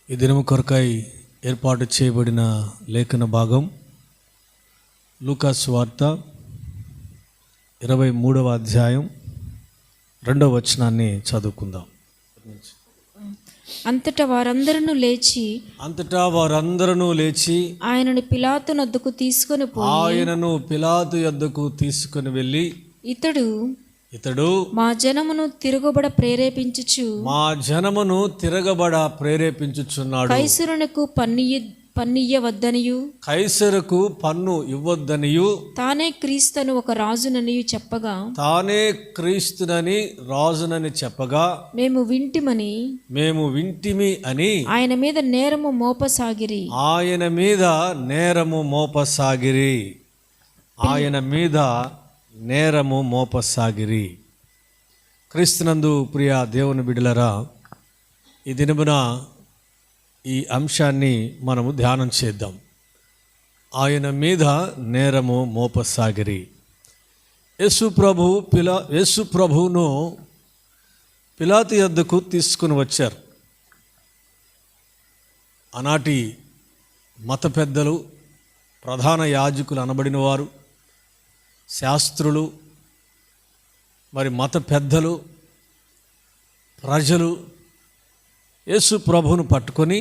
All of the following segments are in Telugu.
ఈ దినము కొరకై ఏర్పాటు చేయబడిన లేఖన భాగం లూకా సువార్త 23వ అధ్యాయం 2వ వచనాన్ని చదువుకుందాం. అంతటా వారందరూ లేచి ఆయనను పిలాతు యొద్దకు తీసుకొని వెళ్ళి ఇతడు మా జనమును తిరగబడ ప్రేరేపించుచున్నాడు, కైసరునకు పన్ను ఇవ్వద్దనియు తానే క్రీస్తును ఒక రాజునని చెప్పగా మేము వింటిమి అని ఆయన మీద నేరము మోపసాగిరి. క్రీస్తునందు ప్రియ దేవుని బిడ్డలరా, ఈ దినమున ఈ అంశాన్ని మనము ధ్యానం చేద్దాం. ఆయన మీద నేరము మోపసాగిరి. యేసు ప్రభువును పిలాతు యొద్దకు తీసుకుని వచ్చారు. ఆనాటి మత పెద్దలు, ప్రధాన యాజకులు అనబడిన వారు, శాస్త్రులు, మరి మత పెద్దలు, ప్రజలు యేసు ప్రభువును పట్టుకొని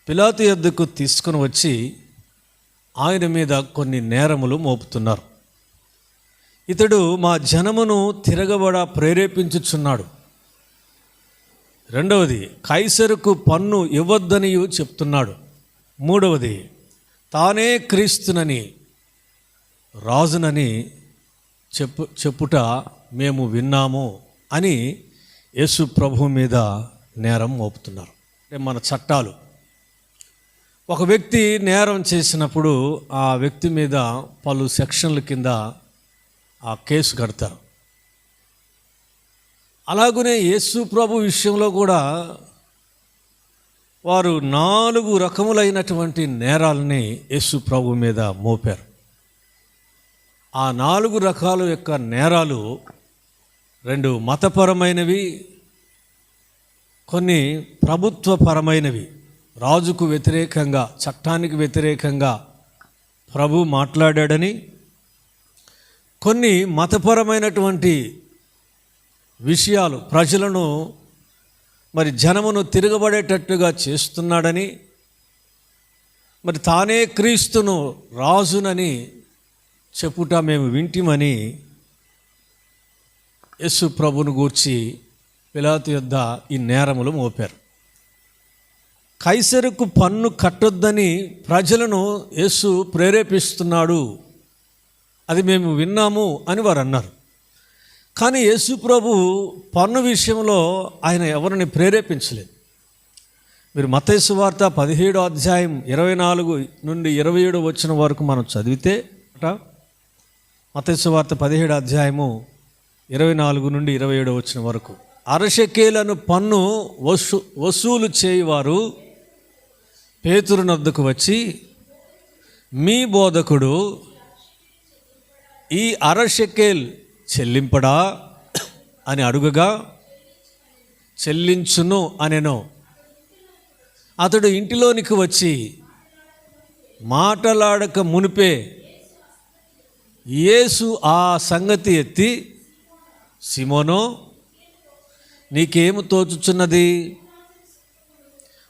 పిలాతు యొద్దకు తీసుకొని వచ్చి ఆయన మీద కొన్ని నేరములు మోపుతున్నారు. ఇతడు మా జనమును తిరగబడ ప్రేరేపించుచున్నాడు. రెండవది, కైసరుకు పన్ను ఇవ్వద్దని చెప్తున్నాడు. మూడవది, తానే క్రీస్తునని, రాజునని చెప్పుట మేము విన్నాము అని యేసు ప్రభు మీద నేరం మోపుతున్నారు. అంటే మన చట్టాలు, ఒక వ్యక్తి నేరం చేసినప్పుడు ఆ వ్యక్తి మీద పలు సెక్షన్ల కింద ఆ కేసు కడతారు. అలాగనే యేసు ప్రభు విషయంలో కూడా వారు 4 రకములైనటువంటి నేరాలని యేసు ప్రభు మీద మోపారు. ఆ 4 రకాల యొక్క నేరాలు 2 మతపరమైనవి, కొన్ని ప్రభుత్వపరమైనవి. రాజుకు వ్యతిరేకంగా, చట్టానికి వ్యతిరేకంగా ప్రభు మాట్లాడాడని, కొన్ని మతపరమైనటువంటి విషయాలు, ప్రజలను మరి జనమును తిరగబడేటట్టుగా చేస్తున్నాడని, మరి తానే క్రీస్తును రాజునని చెప్పుట మేము వింటిమని యేసు ప్రభును గూర్చి పిలాతు యొద్ద ఈ నేరములు మోపారు. కైసరుకు పన్ను కట్టొద్దని ప్రజలను యేసు ప్రేరేపిస్తున్నాడు, అది మేము విన్నాము అని వారు అన్నారు. కానీ యేసు ప్రభు పన్ను విషయంలో ఆయన ఎవరిని ప్రేరేపించలేదు. మీరు మత్తయి సువార్త 17వ అధ్యాయం 24 నుండి 27 వచ్చిన వరకు మనం చదివితే, మత్తయి సువార్త 17వ అధ్యాయము 24 నుండి 27 వచ్చిన వరకు, అరశకేలను పన్ను వసూలు చేయువారు పేతురునొద్దకు వచ్చి, మీ బోధకుడు ఈ అరశకేల్ చెల్లింపడా అని అడుగగా, చెల్లించును అనెను. అతడు ఇంటిలోనికి వచ్చి మాటలాడక మునిపే యేసు ఆ సంగతి ఎత్తి, సిమోనో, నీకేమి తోచుచున్నది?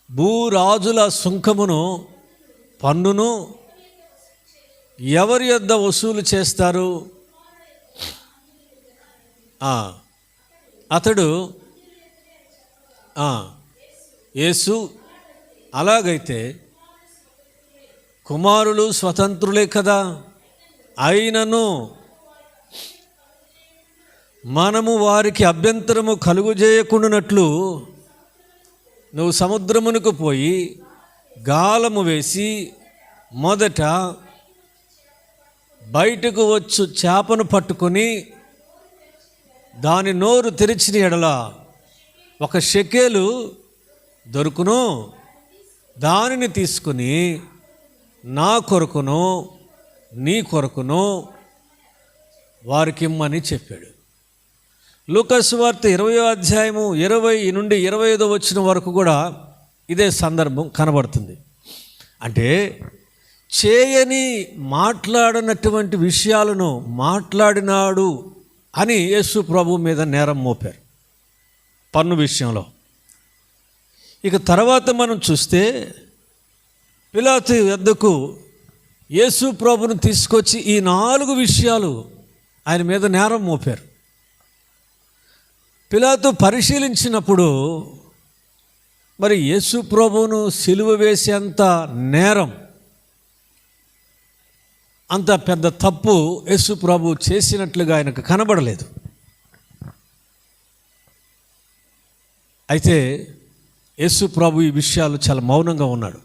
భూరాజుల సుంకమును, పన్నును ఎవరి యొద్ద వసూలు చేస్తారు? అతడు యేసు, అలాగైతే కుమారులు స్వతంత్రులే కదా, అయినను మనము వారికి అభ్యంతరము కలుగజేయకుండానట్లు నువ్వు సముద్రమునకు పోయి గాలము వేసి మొదట బయటకు వచ్చు చేపను పట్టుకొని దాని నోరు తెరిచిన ఎడల 1 షెకెలు దొరుకును, దానిని తీసుకుని నా కొరకును నీ కొరకును వారికి ఇమ్మని చెప్పాడు. లూకా సువార్త 20వ అధ్యాయము 20 నుండి 25 వచ్చిన వరకు కూడా ఇదే సందర్భం కనబడుతుంది. అంటే చేయని మాట్లాడినటువంటి విషయాలను మాట్లాడినాడు అని యేసు ప్రభు మీద నేరం మోపారు పన్ను విషయంలో. ఇక తర్వాత మనం చూస్తే పిలాతు వద్దకు యేసు ప్రభును తీసుకొచ్చి ఈ 4 విషయాలు ఆయన మీద నేరం మోపారు. పిలాతు పరిశీలించినప్పుడు మరి యేసు ప్రభువును సిలువ వేసేంత నేరం, అంత పెద్ద తప్పు యేసు ప్రభు చేసినట్లుగా ఆయనకు కనబడలేదు. అయితే యేసు ప్రభు ఈ విషయాలు చాలా మౌనంగా ఉన్నాడు.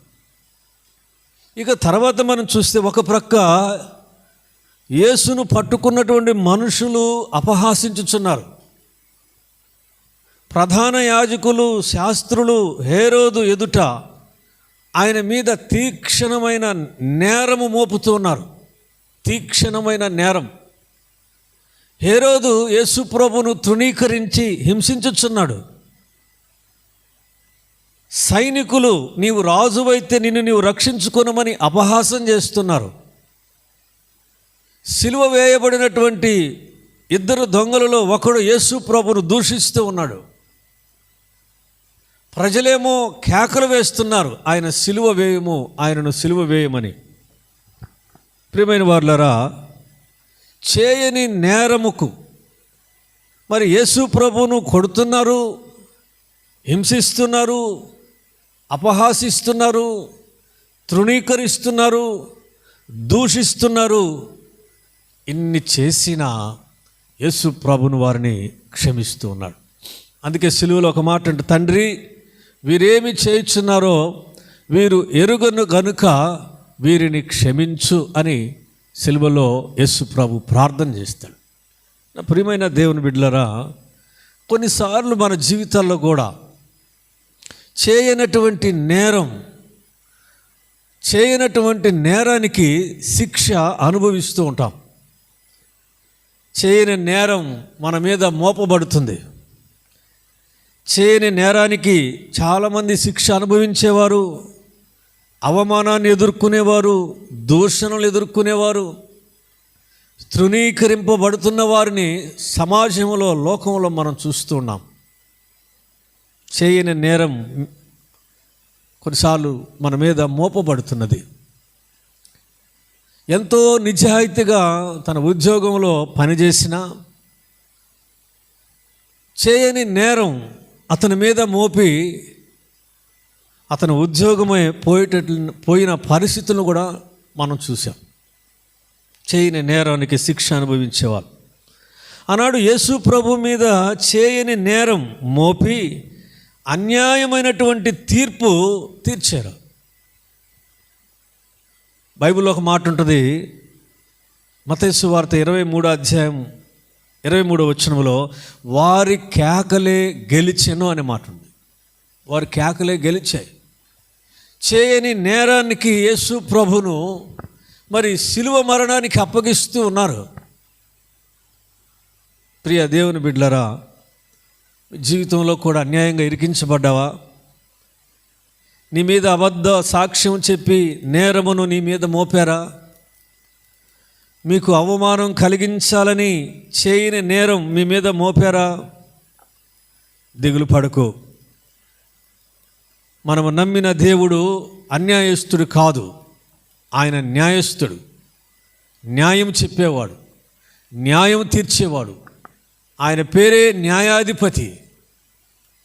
ఇక తర్వాత మనం చూస్తే ఒక ప్రక్క యేసును పట్టుకున్నటువంటి మనుషులు అపహాసించుచున్నారు. ప్రధాన యాజకులు, శాస్త్రులు హేరోదు ఎదుట ఆయన మీద తీక్షణమైన నేరము మోపుతూ ఉన్నారు. తీక్షణమైన నేరం. హేరోదు యేసు ప్రభువును తృణీకరించి హింసించుచున్నాడు. సైనికులు నీవు రాజువైతే నిన్ను నీవు రక్షించుకొనమని అపహాసం చేస్తున్నారు. సిలువ వేయబడినటువంటి 2 దొంగలలో ఒకడు యేసు ప్రభువును దూషిస్తూ ఉన్నాడు. ప్రజలేమో కేకలు వేస్తున్నారు, ఆయన సిలువ వేయము, ఆయనను సిలువ వేయమని. ప్రియమైన వారులారా, చేయని నేరముకు మరి యేసు ప్రభువును కొడుతున్నారు, హింసిస్తున్నారు, అపహాసిస్తున్నారు, తృణీకరిస్తున్నారు, దూషిస్తున్నారు. ఇన్ని చేసిన యేసు ప్రభువును వారిని క్షమిస్తూ ఉన్నాడు. అందుకే సిలువలో ఒక మాట అంటే, తండ్రి వీరేమి చేయుచున్నారో వీరు ఎరుగను గనుక వీరిని క్షమించు అని సిలువలో యేసు ప్రభు ప్రార్థన చేస్తాడు. నా ప్రియమైన దేవుని బిడ్డలారా, కొన్నిసార్లు మన జీవితాల్లో కూడా చేయనటువంటి నేరానికి శిక్ష అనుభవిస్తూ ఉంటాం. చేయని నేరం మన మీద మోపబడుతుంది. చేయని నేరానికి చాలామంది శిక్ష అనుభవించేవారు, అవమానాన్ని ఎదుర్కొనేవారు, దూషణలు ఎదుర్కొనేవారు, తృణీకరింపబడుతున్న వారిని సమాజంలో, లోకంలో మనం చూస్తూ ఉన్నాం. చేయని నేరం కొన్నిసార్లు మన మీద మోపబడుతున్నది. ఎంతో నిజాయితీగా తన ఉద్యోగంలో పనిచేసిన చేయని నేరం అతని మీద మోపి అతని ఉద్యోగమే పోయిన పరిస్థితులను కూడా మనం చూసాం. చేయని నేరానికి శిక్ష అనుభవించేవాళ్ళు. ఆనాడు యేసు ప్రభు మీద చేయని నేరం మోపి అన్యాయమైనటువంటి తీర్పు తీర్చారు. బైబిల్లో ఒక మాట ఉంటుంది, మత్తయి సువార్త 23వ అధ్యాయం 23వ వచనంలో, వారి కేకలే గెలిచెను అనే మాట ఉంది. వారి కేకలే గెలిచాయి. చేయని నేరానికి యేసు ప్రభును మరి సిలువ మరణానికి అప్పగిస్తూ ఉన్నారు. ప్రియ దేవుని బిడ్డలారా, జీవితంలో కూడా అన్యాయంగా ఇరికించబడ్డావా? నీ మీద అబద్ధ సాక్ష్యం చెప్పి నేరమును నీ మీద మోపారా? మీకు అవమానం కలిగించాలని చేయని నేరం మీ మీద మోపారా? దిగులు పడకు. మనము నమ్మిన దేవుడు అన్యాయస్తుడు కాదు, ఆయన న్యాయస్తుడు. న్యాయం చెప్పేవాడు, న్యాయం తీర్చేవాడు. ఆయన పేరే న్యాయాధిపతి.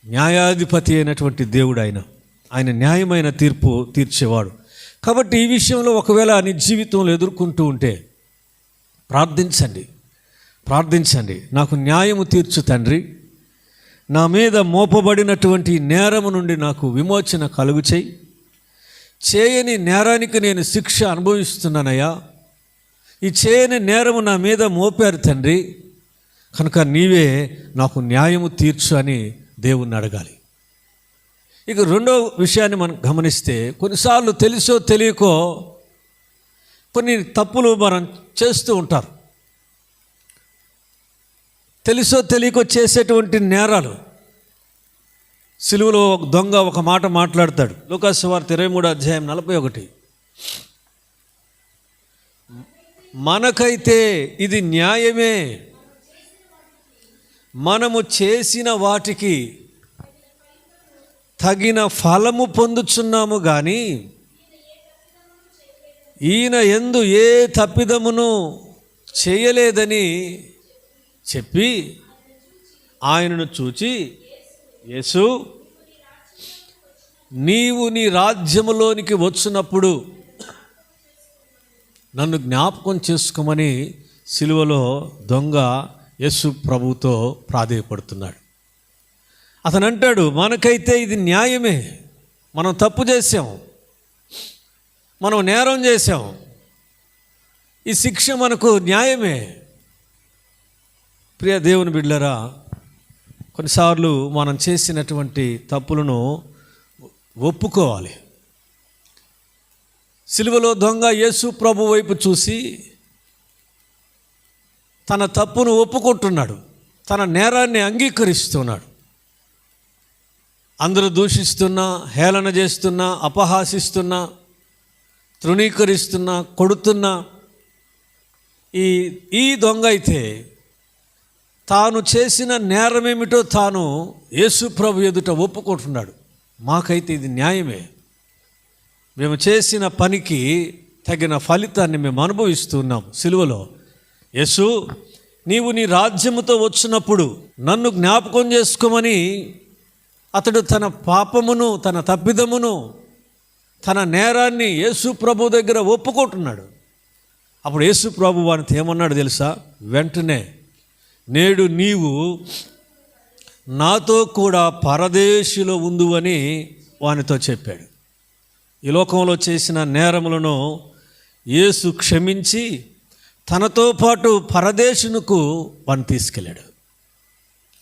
న్యాయాధిపతి అయినటువంటి దేవుడు ఆయన న్యాయమైన తీర్పు తీర్చేవాడు. కాబట్టి ఈ విషయంలో ఒకవేళ నీ జీవితంలో ఎదుర్కొంటూ ఉంటే ప్రార్థించండి. నాకు న్యాయము తీర్చు తండ్రి, నా మీద మోపబడినటువంటి నేరము నుండి నాకు విమోచన కలుగు చేయి. చేయని నేరానికి నేను శిక్ష అనుభవిస్తున్నానయ్యా. ఈ చేయని నేరము నా మీద మోపారు తండ్రి, కనుక నీవే నాకు న్యాయము తీర్చు అని దేవుణ్ణి అడగాలి. ఇక రెండో విషయాన్ని మనం గమనిస్తే, కొన్నిసార్లు తెలుసో తెలియకో కొన్ని తప్పులు మనం చేస్తూ ఉంటారు. తెలుసో తెలియకో చేసేటువంటి నేరాలు సిలువలో ఒక దొంగ ఒక మాట మాట్లాడతాడు. లూకాసు సువార్త 23:41. మనకైతే ఇది న్యాయమే, మనము చేసిన వాటికి తగిన ఫలము పొందుచున్నాము కానీ ఈయన యందు ఏ తప్పిదమును చేయలేదని చెప్పి ఆయనను చూచి, యేసు, నీవు నీ రాజ్యములోనికి వచ్చినప్పుడు నన్ను జ్ఞాపకం చేసుకోమని సిలువలో దొంగ యేసు ప్రభుతో ప్రాధేయపడుతున్నాడు. అతను అంటాడు, మనకైతే ఇది న్యాయమే, మనం తప్పు చేసాం, మనం నేరం చేసాం, ఈ శిక్ష మనకు న్యాయమే. ప్రియ దేవుని బిడ్డలారా, కొన్నిసార్లు మనం చేసినటువంటి తప్పులను ఒప్పుకోవాలి. సిలువలో దొంగ యేసు ప్రభు వైపు చూసి తన తప్పును ఒప్పుకుంటున్నాడు, తన నేరాన్ని అంగీకరిస్తున్నాడు. అందరూ దూషిస్తున్నా, హేళన చేస్తున్నా, అపహాసిస్తున్నా, తృణీకరిస్తున్నా, కొడుతున్నా ఈ దొంగ అయితే తాను చేసిన నేరమేమిటో తాను యేసు ప్రభు ఎదుట ఒప్పుకుంటున్నాడు. మాకైతే ఇది న్యాయమే, మేము చేసిన పనికి తగిన ఫలితాన్ని మేము అనుభవిస్తున్నాం. సిలువలో యేసు, నీవు నీ రాజ్యముతో వచ్చినప్పుడు నన్ను జ్ఞాపకం చేసుకోమని అతడు తన పాపమును, తన తప్పిదమును, తన నేరాన్ని యేసు ప్రభు దగ్గర ఒప్పుకుంటున్నాడు. అప్పుడు యేసు ప్రభు వానితో ఏమన్నాడు తెలుసా? వెంటనే, నేడు నీవు నాతో కూడా పరదేశిలో ఉందువని వానితో చెప్పాడు. ఈ లోకంలో చేసిన నేరములను యేసు క్షమించి తనతో పాటు పరదేశునకు వాని తీసుకెళ్ళాడు.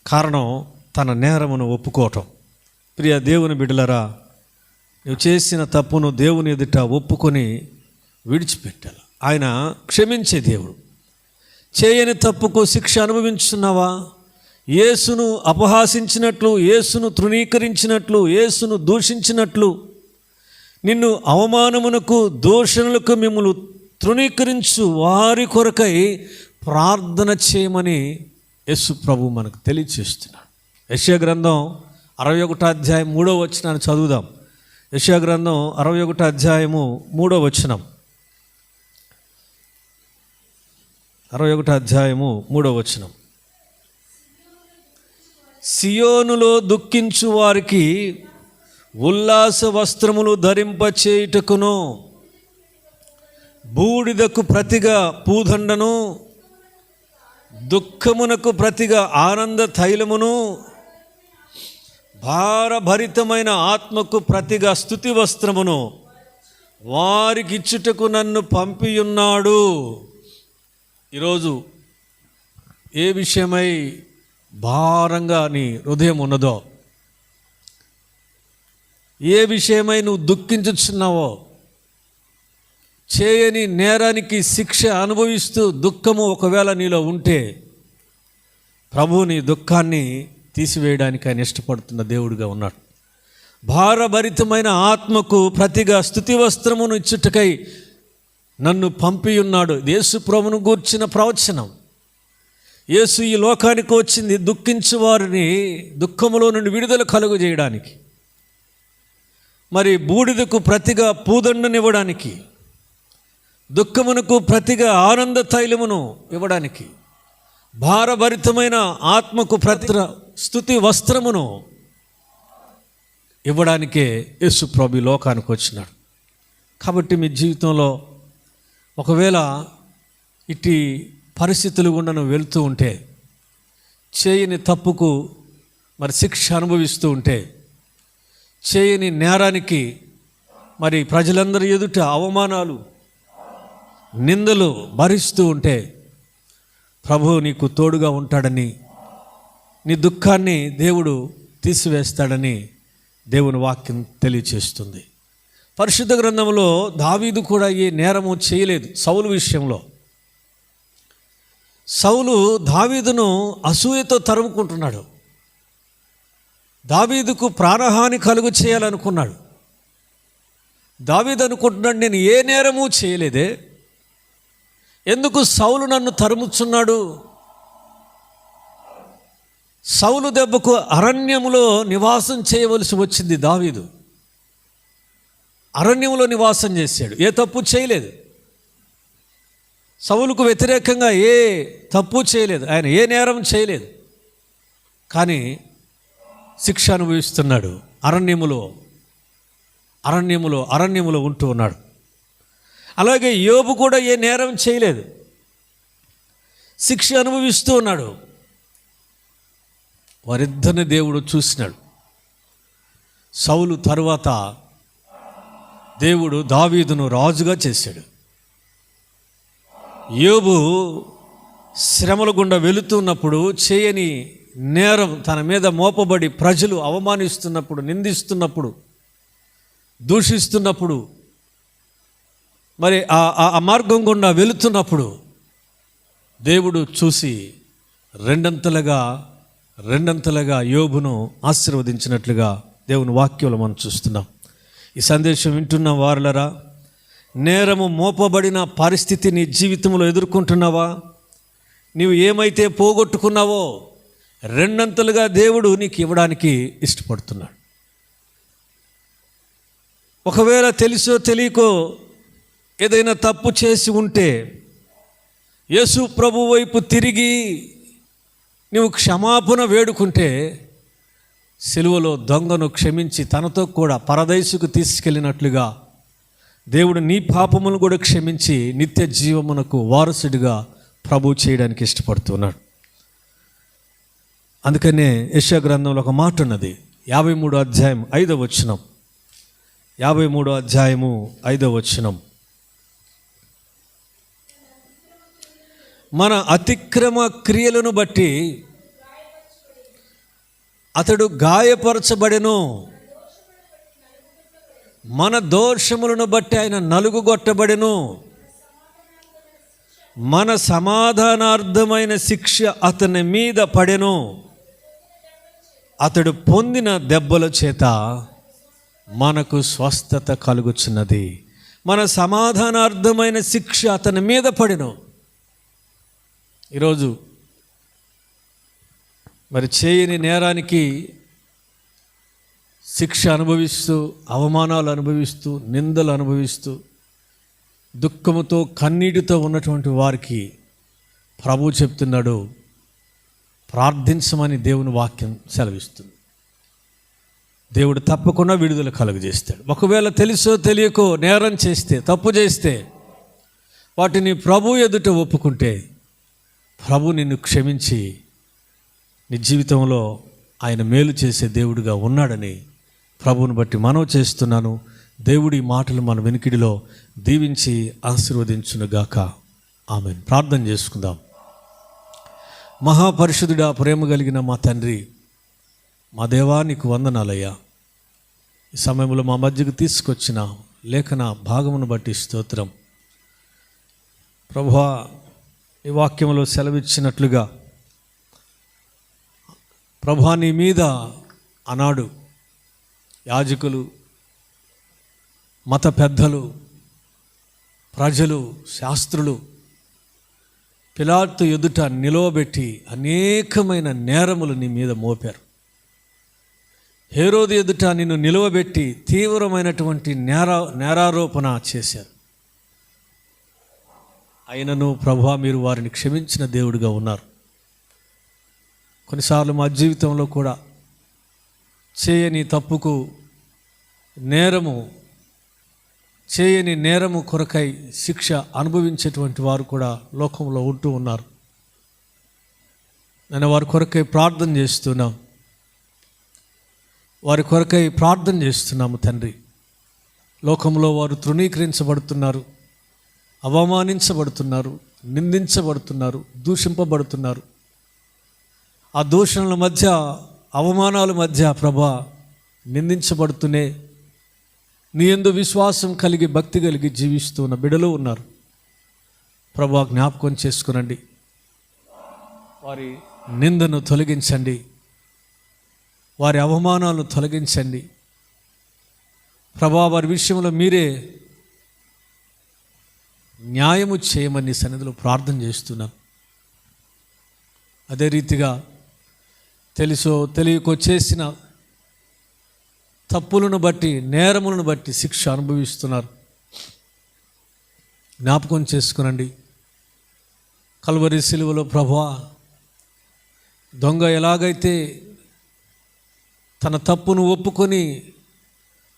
కారణం తన నేరమును ఒప్పుకోవటం. ప్రియ దేవుని బిడ్డలారా, నువ్వు చేసిన తప్పును దేవుని ఎదుట ఒప్పుకొని విడిచిపెట్టాలి. ఆయన క్షమించే దేవుడు. చేయని తప్పుకు శిక్ష అనుభవించున్నావా? యేసును అపహాసించినట్లు, యేసును తృణీకరించినట్లు, యేసును దూషించినట్లు, నిన్ను అవమానమునకు, దూషణలకు మిమ్మల్ని తృణీకరించు వారి కొరకై ప్రార్థన చేయమని యేసు ప్రభు మనకు తెలియచేస్తున్నాడు. యెషయా గ్రంథం 61వ అధ్యాయం 3వ వచనాన్ని చదువుదాం. యెషయా గ్రంథం 61వ అధ్యాయము 3వ వచనం. 61వ అధ్యాయము 3వ వచనం. సియోనులో దుఃఖించు వారికి ఉల్లాస వస్త్రములు ధరింపచేయుటకును, బూడిదకు ప్రతిగా పూదండను, దుఃఖమునకు ప్రతిగా ఆనంద తైలమును, భారభరితమైన ఆత్మకు ప్రతిగా స్తుతి వస్త్రమును వారికిచ్చుటకు నన్ను పంపియున్నాడు. ఈరోజు ఏ విషయమై భారంగా నీ హృదయం ఉన్నదో, ఏ విషయమై నువ్వు దుఃఖించుచున్నావో, చేయని నేరానికి శిక్ష అనుభవిస్తూ దుఃఖము ఒకవేళ నీలో ఉంటే, ప్రభువు నీ దుఃఖాన్ని తీసివేయడానికి ఆయన ఇష్టపడుతున్న దేవుడిగా ఉన్నాడు. భారభరితమైన ఆత్మకు ప్రతిగా స్తుతి వస్త్రమును ఇచ్చుటకై నన్ను పంపియున్నాడు. యేసు ప్రభువును గూర్చిన ప్రవచనం. యేసు ఈ లోకానికి వచ్చింది దుఃఖించు వారిని దుఃఖములో నుండి విడుదల కలుగు చేయడానికి, మరి బూడిదకు ప్రతిగా పూదండనివ్వడానికి, దుఃఖమునకు ప్రతిగా ఆనంద తైలమును ఇవ్వడానికి, భారభరితమైన ఆత్మకు ప్రతి స్తుతి వస్త్రమును ఇవ్వడానికే యేసు ప్రభు లోకానికి వచ్చినాడు. కాబట్టి మీ జీవితంలో ఒకవేళ ఇట్టి పరిస్థితులు గుండా నువ్వు వెళ్తూ ఉంటే, చేయని తప్పుకు మరి శిక్ష అనుభవిస్తూ ఉంటే, చేయని నేరానికి మరి ప్రజలందరి ఎదుట అవమానాలు, నిందలు భరిస్తూ ఉంటే, ప్రభువు నీకు తోడుగా ఉంటాడని, నీ దుఃఖాన్ని దేవుడు తీసివేస్తాడని దేవుని వాక్యం తెలియచేస్తుంది. పరిశుద్ధ గ్రంథంలో దావీదు కూడా ఏ నేరము చేయలేదు. సౌలు విషయంలో సౌలు దావీదును అసూయతో తరుముకుంటున్నాడు. దావీదుకు ప్రాణహాని కలుగు చేయాలనుకున్నాడు. దావీదు అనుకుంటున్నాడు, నేను ఏ నేరము చేయలేదే, ఎందుకు సౌలు నన్ను తరుముచున్నాడు? సౌలు దెబ్బకు అరణ్యములో నివాసం చేయవలసి వచ్చింది దావీదు. అరణ్యంలో నివాసం చేశాడు, ఏ తప్పు చేయలేదు. సౌలుకు వ్యతిరేకంగా ఏ తప్పు చేయలేదు, ఆయన ఏ నేరం చేయలేదు. కానీ శిక్ష అనుభవిస్తున్నాడు. అరణ్యములో ఉంటూ ఉన్నాడు. అలాగే యోబు కూడా ఏ నేరం చేయలేదు, శిక్ష అనుభవిస్తూ ఉన్నాడు. వారిద్దరిని దేవుడు చూసినాడు. సౌలు తరువాత దేవుడు దావీదును రాజుగా చేశాడు. యోబు శ్రమల గుండా వెళుతున్నప్పుడు చేయని నేరం తన మీద మోపబడి ప్రజలు అవమానిస్తున్నప్పుడు, నిందిస్తున్నప్పుడు, దూషిస్తున్నప్పుడు, మరి ఆ మార్గం గుండా వెళుతున్నప్పుడు దేవుడు చూసి రెండంతలుగా యోబును ఆశీర్వదించినట్లుగా దేవుని వాక్యంలో మనం చూస్తున్నాం. ఈ సందేశం వింటున్న వారులరా, నేరము మోపబడిన పరిస్థితి నీ జీవితంలో ఎదుర్కొంటున్నావా? నీవు ఏమైతే పోగొట్టుకున్నావో రెండంతలుగా దేవుడు నీకు ఇవ్వడానికి ఇష్టపడుతున్నాడు. ఒకవేళ తెలుసో తెలియకో ఏదైనా తప్పు చేసి ఉంటే యేసు ప్రభు వైపు తిరిగి నువ్వు క్షమాపణ వేడుకుంటే సిలువలో దొంగను క్షమించి తనతో కూడా పరదైసుకు తీసుకెళ్ళినట్లుగా దేవుడు నీ పాపమును కూడా క్షమించి నిత్య జీవమునకు వారసుడిగా ప్రభు చేయడానికి ఇష్టపడుతున్నాడు. అందుకనే యెషయా గ్రంథంలో ఒక మాట ఉన్నది, 53వ అధ్యాయం 5వ వచనం. 53వ అధ్యాయము 5వ వచనం. మన అతిక్రమ క్రియలను బట్టి అతడు గాయపరచబడెను, మన దోషములను బట్టి ఆయన నలుగుగొట్టబడెను, మన సమాధానార్థమైన శిక్ష అతని మీద పడెను, అతడు పొందిన దెబ్బల చేత మనకు స్వస్థత కలుగుచున్నది. మన సమాధానార్థమైన శిక్ష అతని మీద పడెను. ఈరోజు మరి చేయని నేరానికి శిక్ష అనుభవిస్తూ, అవమానాలు అనుభవిస్తూ, నిందలు అనుభవిస్తూ, దుఃఖముతో కన్నీటితో ఉన్నటువంటి వారికి ప్రభు చెప్తున్నాడు, ప్రార్థించమని దేవుని వాక్యం సెలవిస్తుంది. దేవుడు తప్పకుండా విడుదల కలుగజేస్తాడు. ఒకవేళ తెలుసో తెలియకో నేరం చేస్తే, తప్పు చేస్తే వాటిని ప్రభు ఎదుట ఒప్పుకుంటే ప్రభు నిన్ను క్షమించి నీ జీవితంలో ఆయన మేలు చేసే దేవుడిగా ఉన్నాడని ప్రభువుని బట్టి మనవి చేస్తున్నాను. దేవుడి మాటలు మన వెనుకిడిలో దీవించి ఆశీర్వదించునుగాక. ఆమేన్. ప్రార్థన చేసుకుందాం. మహాపరిశుద్ధుడా, ప్రేమ కలిగిన మా తండ్రి, మా దేవా, నీకు వందనాలయ్యా. ఈ సమయంలో మా మధ్యకు తీసుకొచ్చిన లేఖన భాగమును బట్టి స్తోత్రం. ప్రభువా, ఈ వాక్యంలో సెలవిచ్చినట్లుగా ప్రభువా, నీ మీద ఆనాడు యాజకులు, మత పెద్దలు, ప్రజలు, శాస్త్రులు పిలాతు ఎదుట నిలవబెట్టి అనేకమైన నేరములు నీ మీద మోపారు. హేరోదు ఎదుట నిన్ను నిలవబెట్టి తీవ్రమైనటువంటి నేరారోపణ చేశారు. అయినను ప్రభువా, మీరు వారిని క్షమించిన దేవుడిగా ఉన్నారు. కొన్నిసార్లు మా జీవితంలో కూడా చేయని తప్పుకు చేయని నేరము కొరకై శిక్ష అనుభవించేటువంటి వారు కూడా లోకంలో ఉంటూ ఉన్నారు. నేను వారి కొరకై ప్రార్థన చేస్తున్నాం. వారి కొరకై ప్రార్థన చేస్తున్నాము తండ్రి. లోకంలో వారు తృణీకరించబడుతున్నారు, అవమానించబడుతున్నారు, నిందించబడుతున్నారు, దూషింపబడుతున్నారు. ఆ దూషణల మధ్య, అవమానాల మధ్య ప్రభా నిందించబడుతూనే నీ యందు విశ్వాసం కలిగి, భక్తి కలిగి జీవిస్తున్న బిడ్డలు ఉన్నారు. ప్రభా, జ్ఞాపకం చేసుకునండి, వారి నిందను తొలగించండి. వారి అవమానాలను తొలగించండి ప్రభా. వారి విషయంలో మీరే న్యాయము చేయమని సన్నిధిలో ప్రార్థన చేస్తున్నాను. అదే రీతిగా తెలుసో తెలియకో చేసిన తప్పులను బట్టి, నేరములను బట్టి శిక్ష అనుభవిస్తున్నారు. జ్ఞాపకం చేసుకునండి. కల్వరి సిలువలో ప్రభువా, దొంగ ఎలాగైతే తన తప్పును ఒప్పుకొని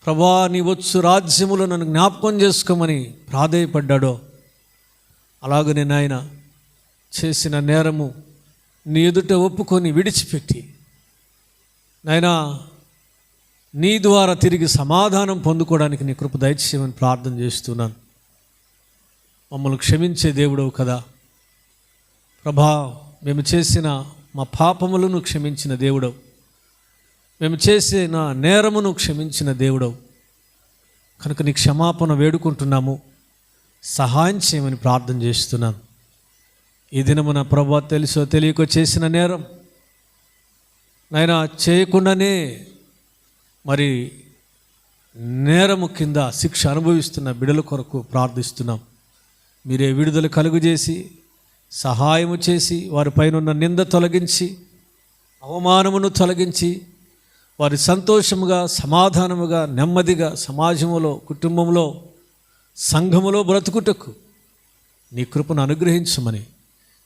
ప్రభువా నీ వచ్చు రాజ్యములో నన్ను జ్ఞాపకం చేసుకోమని ప్రాధేయపడ్డాడో, అలాగనే నాయన చేసిన నేరము నీ ఎదుట ఒప్పుకొని విడిచిపెట్టి నాయనా నీ ద్వారా తిరిగి సమాధానం పొందుకోవడానికి నీ కృప దయచేయమని ప్రార్థన చేస్తున్నాను. మమ్మల్ని క్షమించే దేవుడవు కదా ప్రభా. మేము చేసిన మా పాపములను క్షమించిన దేవుడవు, మేము చేసిన నేరమును క్షమించిన దేవుడవు కనుక నీ క్షమాపణ వేడుకుంటున్నాము. సహాయం చేయమని ప్రార్థన చేస్తున్నాను. ఈ దినమున ప్రభా తెలుసో తెలియకో చేసిన నేరం నాయనా చేయకుండానే మరి నేరము కింద శిక్ష అనుభవిస్తున్న బిడ్డల కొరకు ప్రార్థిస్తున్నాం. మీరే విడుదల కలుగజేసి సహాయము చేసి వారిపైన ఉన్న నింద తొలగించి అవమానమును తొలగించి వారి సంతోషముగా, సమాధానముగా, నెమ్మదిగా సమాజంలో, కుటుంబంలో, సంఘములో బ్రతుకుటకు నీ కృపను అనుగ్రహించమని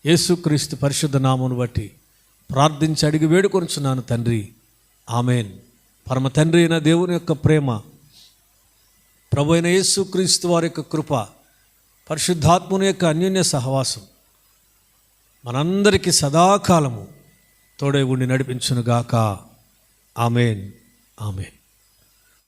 యేసుక్రీస్తు పరిశుద్ధ నామమును బట్టి ప్రార్థించి అడిగి వేడుకొనుచున్నాను తండ్రి. ఆమెన్. పరమ తండ్రి అయిన దేవుని యొక్క ప్రేమ, ప్రభు అయిన యేసుక్రీస్తు వారి యొక్క కృప, పరిశుద్ధాత్ముని యొక్క అన్యోన్య సహవాసం మనందరికీ సదాకాలము తోడై ఉండి నడిపించునుగాక. ఆమెన్. ఆమెన్.